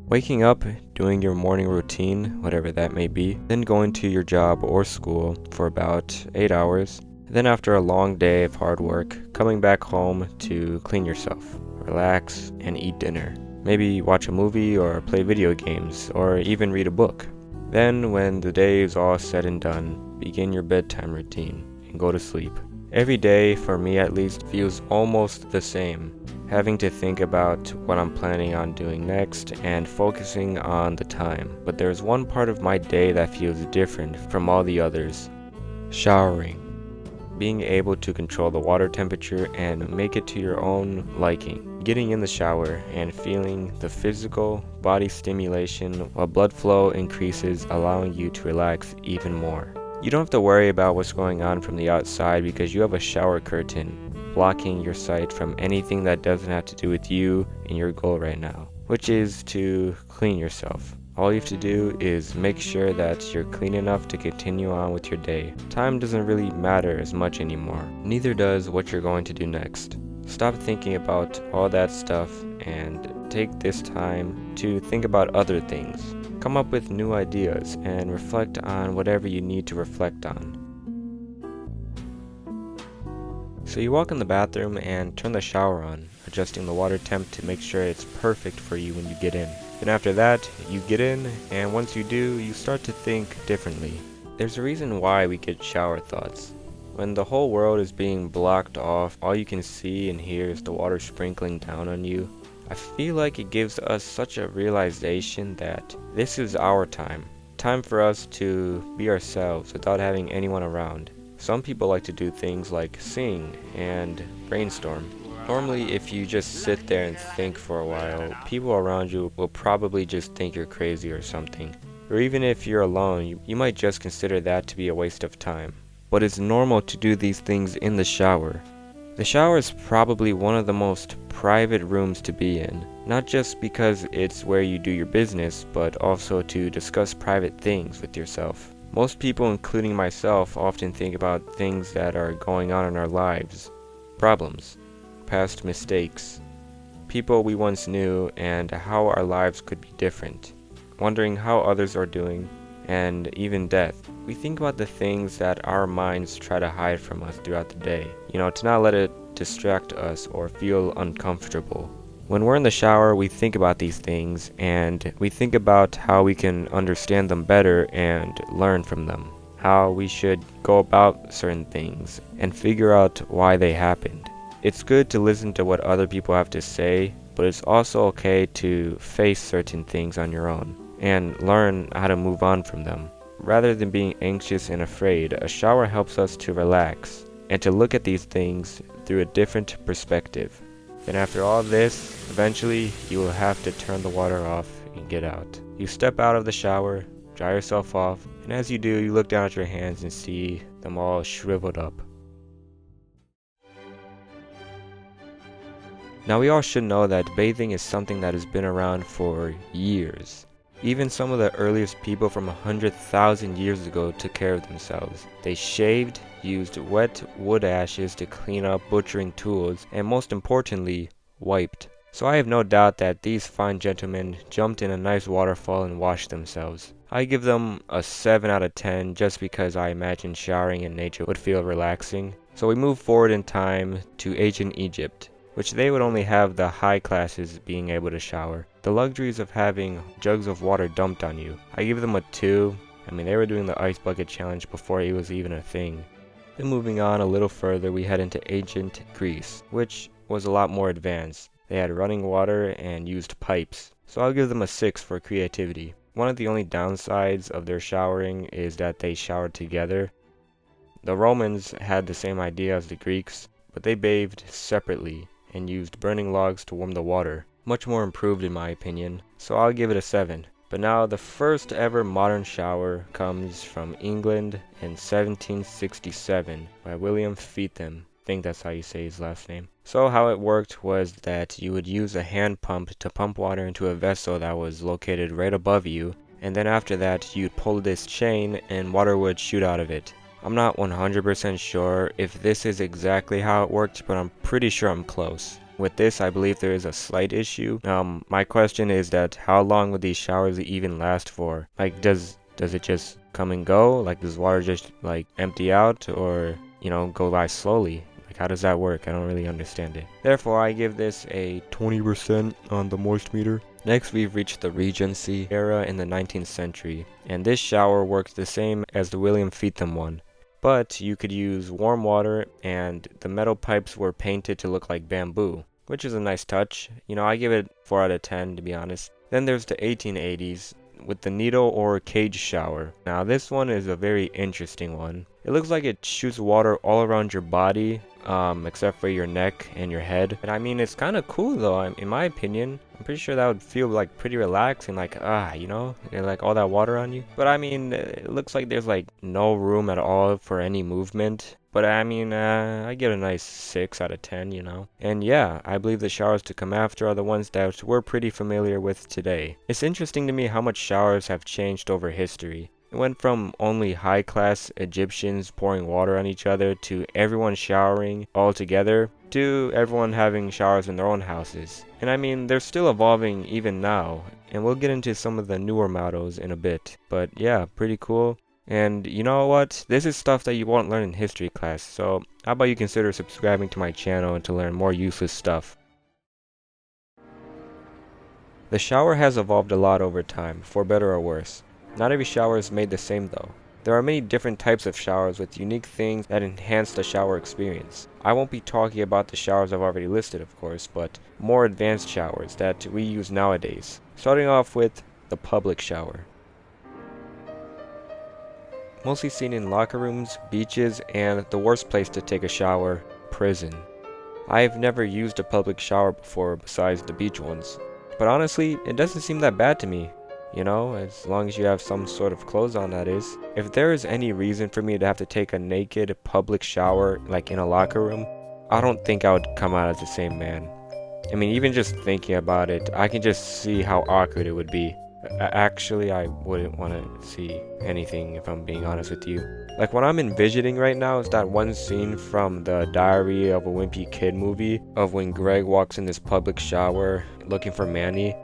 Waking up, doing your morning routine, whatever that may be, then going to your job or school for about 8 hours. Then after a long day of hard work, coming back home to clean yourself, relax, and eat dinner. Maybe watch a movie or play video games or even read a book. Then when the day is all said and done, begin your bedtime routine and go to sleep. Every day, for me at least, feels almost the same. Having to think about what I'm planning on doing next and focusing on the time. But there's one part of my day that feels different from all the others. Showering. Being able to control the water temperature and make it to your own liking. Getting in the shower and feeling the physical body stimulation while blood flow increases, allowing you to relax even more. You don't have to worry about what's going on from the outside because you have a shower curtain blocking your sight from anything that doesn't have to do with you and your goal right now, which is to clean yourself. All you have to do is make sure that you're clean enough to continue on with your day. Time doesn't really matter as much anymore. Neither does what you're going to do next. Stop thinking about all that stuff and take this time to think about other things. Come up with new ideas and reflect on whatever you need to reflect on. So you walk in the bathroom and turn the shower on, adjusting the water temp to make sure it's perfect for you when you get in. Then after that, you get in, and once you do, you start to think differently. There's a reason why we get shower thoughts. When the whole world is being blocked off, all you can see and hear is the water sprinkling down on you. I feel like it gives us such a realization that this is our time. Time for us to be ourselves without having anyone around. Some people like to do things like sing and brainstorm. Normally, if you just sit there and think for a while, people around you will probably just think you're crazy or something. Or even if you're alone, you might just consider that to be a waste of time. But it's normal to do these things in the shower. The shower is probably one of the most private rooms to be in, not just because it's where you do your business, but also to discuss private things with yourself. Most people, including myself, often think about things that are going on in our lives, problems, past mistakes, people we once knew, and how our lives could be different, wondering how others are doing, and even death. We think about the things that our minds try to hide from us throughout the day, to not let it distract us or feel uncomfortable. When we're in the shower, we think about these things, and we think about how we can understand them better and learn from them, how we should go about certain things, and figure out why they happened. It's good to listen to what other people have to say, but it's also okay to face certain things on your own and learn how to move on from them. Rather than being anxious and afraid, a shower helps us to relax and to look at these things through a different perspective. Then after all this, eventually you will have to turn the water off and get out. You step out of the shower, dry yourself off, and as you do, you look down at your hands and see them all shriveled up. Now we all should know that bathing is something that has been around for years. Even some of the earliest people from 100,000 years ago took care of themselves. They shaved, used wet wood ashes to clean up butchering tools, and most importantly, wiped. So I have no doubt that these fine gentlemen jumped in a nice waterfall and washed themselves. I give them a 7 out of 10 just because I imagine showering in nature would feel relaxing. So we move forward in time to ancient Egypt, which they would only have the high classes being able to shower. The luxuries of having jugs of water dumped on you. I give them a 2. They were doing the ice bucket challenge before it was even a thing. Then moving on a little further, we head into ancient Greece, which was a lot more advanced. They had running water and used pipes. So I'll give them a 6 for creativity. One of the only downsides of their showering is that they showered together. The Romans had the same idea as the Greeks, but they bathed separately and used burning logs to warm the water. Much more improved in my opinion, so I'll give it a 7. But now the first ever modern shower comes from England in 1767 by William Feetham. I think that's how you say his last name. So how it worked was that you would use a hand pump to pump water into a vessel that was located right above you, and then after that you'd pull this chain and water would shoot out of it. I'm not 100% sure if this is exactly how it worked, but I'm pretty sure I'm close. with this, I believe there is a slight issue. My question is that how long would these showers even last for? Like, does it just come and go? Like, does water just like empty out, or go by slowly? Like, how does that work? I don't really understand it. Therefore, I give this a 20% on the moist meter. Next, we've reached the Regency era in the 19th century, and this shower works the same as the William Feetham one. But you could use warm water, and the metal pipes were painted to look like bamboo, which is a nice touch. I give it 4 out of 10 to be honest. Then there's the 1880s with the needle or cage shower. Now this one is a very interesting one. It looks like it shoots water all around your body, except for your neck and your head. And I mean, it's kind of cool though, in my opinion. I'm pretty sure that would feel like pretty relaxing, like like all that water on you. But I mean, it looks like there's like no room at all for any movement. But I mean, I give it a nice 6 out of 10, And yeah, I believe the showers to come after are the ones that we're pretty familiar with today. It's interesting to me how much showers have changed over history. It went from only high-class Egyptians pouring water on each other to everyone showering all together to everyone having showers in their own houses. And I mean, they're still evolving even now, and we'll get into some of the newer models in a bit. But yeah, pretty cool. And you know what? This is stuff that you won't learn in history class, so how about you consider subscribing to my channel to learn more useless stuff. The shower has evolved a lot over time, for better or worse. Not every shower is made the same though. There are many different types of showers with unique things that enhance the shower experience. I won't be talking about the showers I've already listed of course, but more advanced showers that we use nowadays. Starting off with the public shower. Mostly seen in locker rooms, beaches, and the worst place to take a shower, prison. I've never used a public shower before besides the beach ones. But honestly, it doesn't seem that bad to me. As long as you have some sort of clothes on, that is. If there is any reason for me to have to take a naked public shower, like in a locker room, I don't think I would come out as the same man. I mean, even just thinking about it, I can just see how awkward it would be. Actually, I wouldn't want to see anything if I'm being honest with you. Like what I'm envisioning right now is that one scene from the Diary of a Wimpy Kid movie of when Greg walks in this public shower looking for Manny.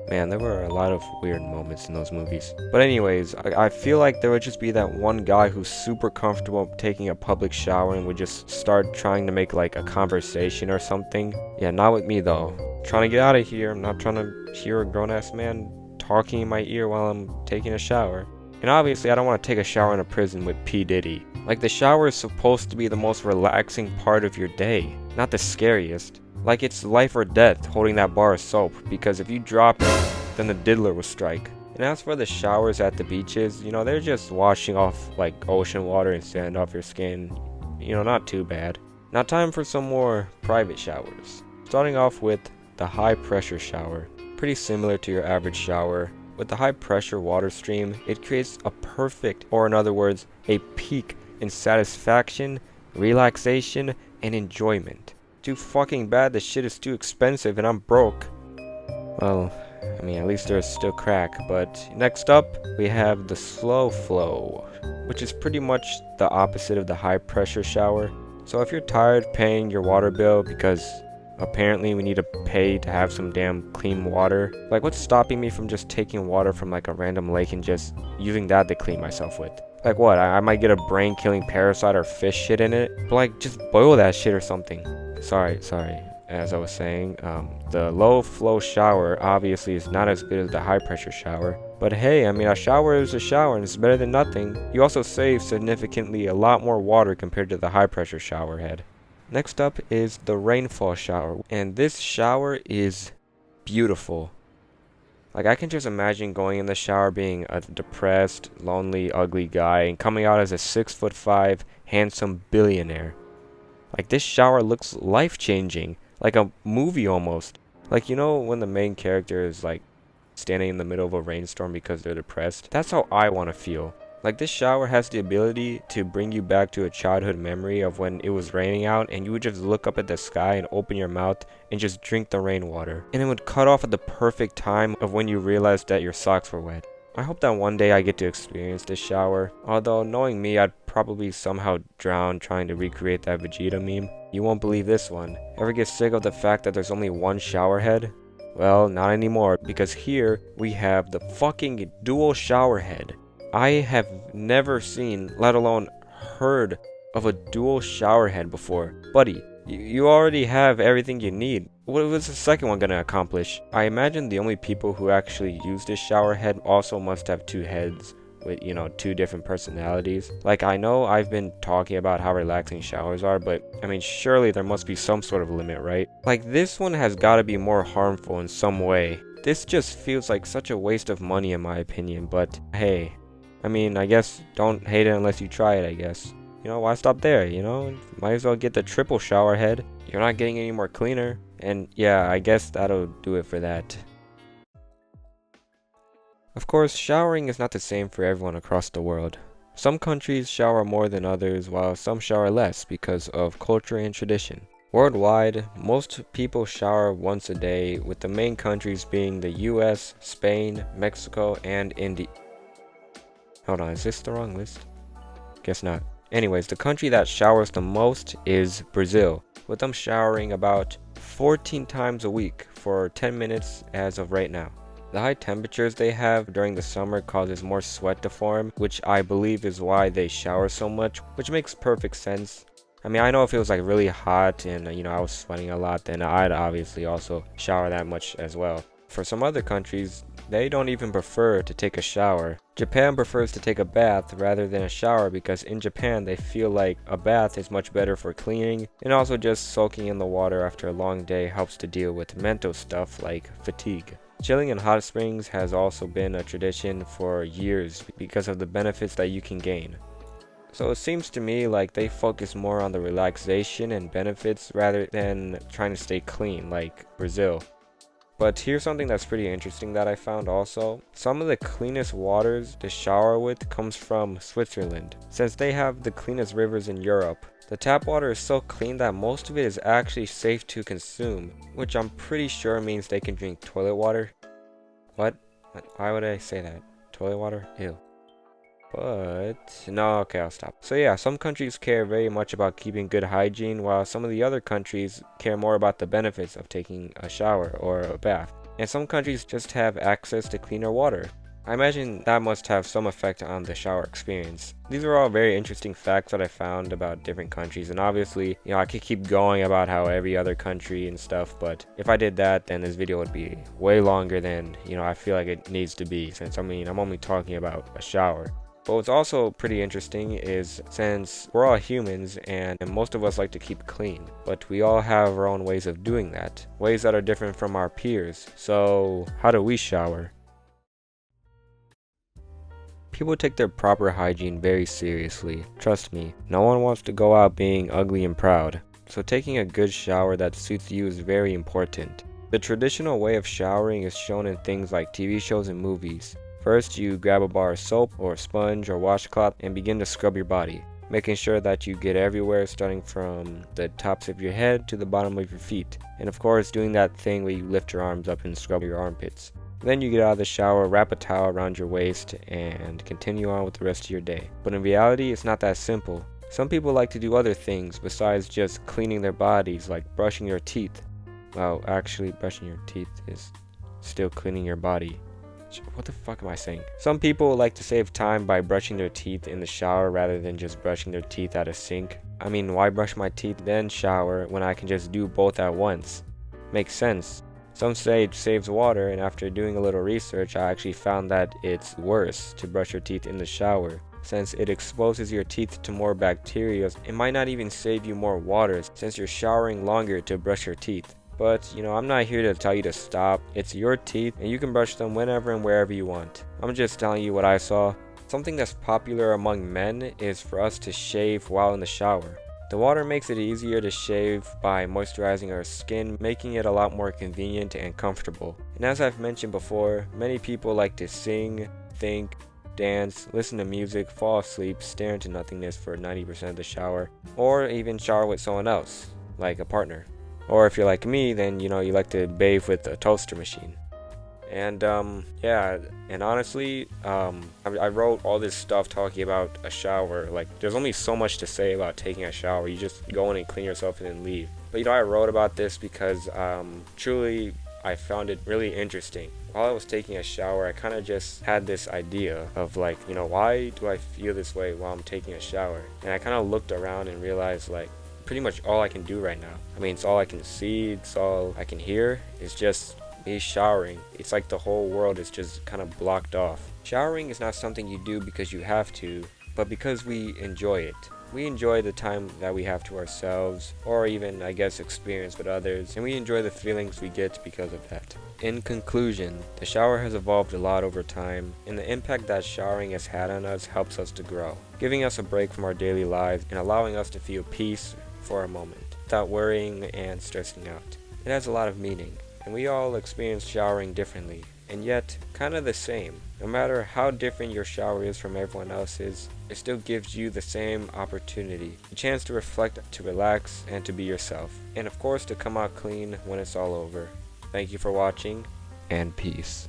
Man, there were a lot of weird moments in those movies. But anyways, I feel like there would just be that one guy who's super comfortable taking a public shower and would just start trying to make like a conversation or something. Yeah, not with me though. Trying to get out of here. I'm not trying to hear a grown-ass man talking in my ear while I'm taking a shower. And obviously I don't want to take a shower in a prison with P. Diddy. Like the shower is supposed to be the most relaxing part of your day, not the scariest. Like it's life or death holding that bar of soap, because if you drop it, then the diddler will strike. And as for the showers at the beaches, they're just washing off like ocean water and sand off your skin. Not too bad. Now time for some more private showers. Starting off with the high pressure shower. Pretty similar to your average shower. With the high pressure water stream, it creates a perfect, or in other words, a peak in satisfaction, relaxation, and enjoyment. Too fucking bad the shit is too expensive and I'm broke. Well, I mean, at least there's still crack. But next up, we have the slow flow, which is pretty much the opposite of the high pressure shower. So if you're tired paying your water bill because apparently we need to pay to have some damn clean water, like what's stopping me from just taking water from like a random lake and just using that to clean myself with? Like what, I might get a brain killing parasite or fish shit in it, but like just boil that shit or something. Sorry, as I was saying, the low flow shower obviously is not as good as the high pressure shower, but hey, I mean, a shower is a shower and it's better than nothing. You also save significantly a lot more water compared to the high pressure shower head. Next up is the rainfall shower, and this shower is beautiful. Like I can just imagine going in the shower being a depressed, lonely, ugly guy and coming out as a 6'5" handsome billionaire. Like this shower looks life-changing, like a movie almost. Like when the main character is like standing in the middle of a rainstorm because they're depressed? That's how I want to feel. Like this shower has the ability to bring you back to a childhood memory of when it was raining out and you would just look up at the sky and open your mouth and just drink the rainwater. And it would cut off at the perfect time of when you realized that your socks were wet. I hope that one day I get to experience this shower, although knowing me, I'd probably somehow drown trying to recreate that Vegeta meme. You won't believe this one. Ever get sick of the fact that there's only one shower head? Well, not anymore, because here we have the fucking dual shower head. I have never seen, let alone heard of a dual shower head before. Buddy, you already have everything you need. What was the second one gonna accomplish? I imagine the only people who actually use this shower head also must have two heads with, two different personalities. Like, I know I've been talking about how relaxing showers are, but I mean, surely there must be some sort of limit, right? Like, this one has gotta be more harmful in some way. This just feels like such a waste of money in my opinion, but hey, I mean, I guess don't hate it unless you try it, I guess. Why stop there, Might as well get the triple shower head. You're not getting any more cleaner. And yeah, I guess that'll do it for that. Of course, showering is not the same for everyone across the world. Some countries shower more than others, while some shower less because of culture and tradition. Worldwide, most people shower once a day, with the main countries being the US, Spain, Mexico, and India. Hold on, is this the wrong list? Guess not. Anyways, the country that showers the most is Brazil, with them showering about 14 times a week for 10 minutes as of right now. The high temperatures they have during the summer causes more sweat to form, which I believe is why they shower so much, which makes perfect sense. I mean, I know if it was like really hot and I was sweating a lot, then I'd obviously also shower that much as well. For some other countries, they don't even prefer to take a shower. Japan prefers to take a bath rather than a shower because in Japan they feel like a bath is much better for cleaning, and also just soaking in the water after a long day helps to deal with mental stuff like fatigue. Chilling in hot springs has also been a tradition for years because of the benefits that you can gain. So it seems to me like they focus more on the relaxation and benefits rather than trying to stay clean like Brazil. But here's something that's pretty interesting that I found also. Some of the cleanest waters to shower with comes from Switzerland, since they have the cleanest rivers in Europe. The tap water is so clean that most of it is actually safe to consume, which I'm pretty sure means they can drink toilet water. What? Why would I say that? Toilet water? Ew. But no, okay, I'll stop. So yeah, some countries care very much about keeping good hygiene, while some of the other countries care more about the benefits of taking a shower or a bath. And some countries just have access to cleaner water. I imagine that must have some effect on the shower experience. These are all very interesting facts that I found about different countries, and obviously, I could keep going about how every other country and stuff, but if I did that, then this video would be way longer than, I feel like it needs to be, since I'm only talking about a shower. But what's also pretty interesting is since we're all humans and most of us like to keep clean, but we all have our own ways of doing that, ways that are different from our peers. So how do we shower? People take their proper hygiene very seriously. Trust me, no one wants to go out being ugly and proud. So taking a good shower that suits you is very important. The traditional way of showering is shown in things like TV shows and movies. First, you grab a bar of soap or sponge or washcloth and begin to scrub your body, making sure that you get everywhere, starting from the tops of your head to the bottom of your feet. And of course, doing that thing where you lift your arms up and scrub your armpits. Then you get out of the shower, wrap a towel around your waist, and continue on with the rest of your day. But in reality, it's not that simple. Some people like to do other things besides just cleaning their bodies, like brushing your teeth. Well, actually, brushing your teeth is still cleaning your body. What the fuck am I saying? Some people like to save time by brushing their teeth in the shower rather than just brushing their teeth at a sink. I mean, why brush my teeth then shower when I can just do both at once? Makes sense. Some say it saves water, and after doing a little research, I actually found that it's worse to brush your teeth in the shower. Since it exposes your teeth to more bacteria, it might not even save you more water since you're showering longer to brush your teeth. But, I'm not here to tell you to stop. It's your teeth, and you can brush them whenever and wherever you want. I'm just telling you what I saw. Something that's popular among men is for us to shave while in the shower. The water makes it easier to shave by moisturizing our skin, making it a lot more convenient and comfortable. And as I've mentioned before, many people like to sing, think, dance, listen to music, fall asleep, stare into nothingness for 90% of the shower, or even shower with someone else, like a partner. Or if you're like me, then you like to bathe with a toaster machine. And yeah, and honestly, I wrote all this stuff talking about a shower. Like, there's only so much to say about taking a shower. You just go in and clean yourself and then leave. But I wrote about this because truly I found it really interesting. While I was taking a shower, I kind of just had this idea of like, why do I feel this way while I'm taking a shower? And I kind of looked around and realized like, pretty much all I can do right now. I mean, it's all I can see, it's all I can hear. It's just me showering. It's like the whole world is just kind of blocked off. Showering is not something you do because you have to, but because we enjoy it. We enjoy the time that we have to ourselves, or even, I guess, experience with others, and we enjoy the feelings we get because of that. In conclusion, the shower has evolved a lot over time, and the impact that showering has had on us helps us to grow, giving us a break from our daily lives and allowing us to feel peace for a moment, without worrying and stressing out. It has a lot of meaning, and we all experience showering differently, and yet kind of the same. No matter how different your shower is from everyone else's, it still gives you the same opportunity, a chance to reflect, to relax, and to be yourself. And of course to come out clean when it's all over. Thank you for watching, and peace.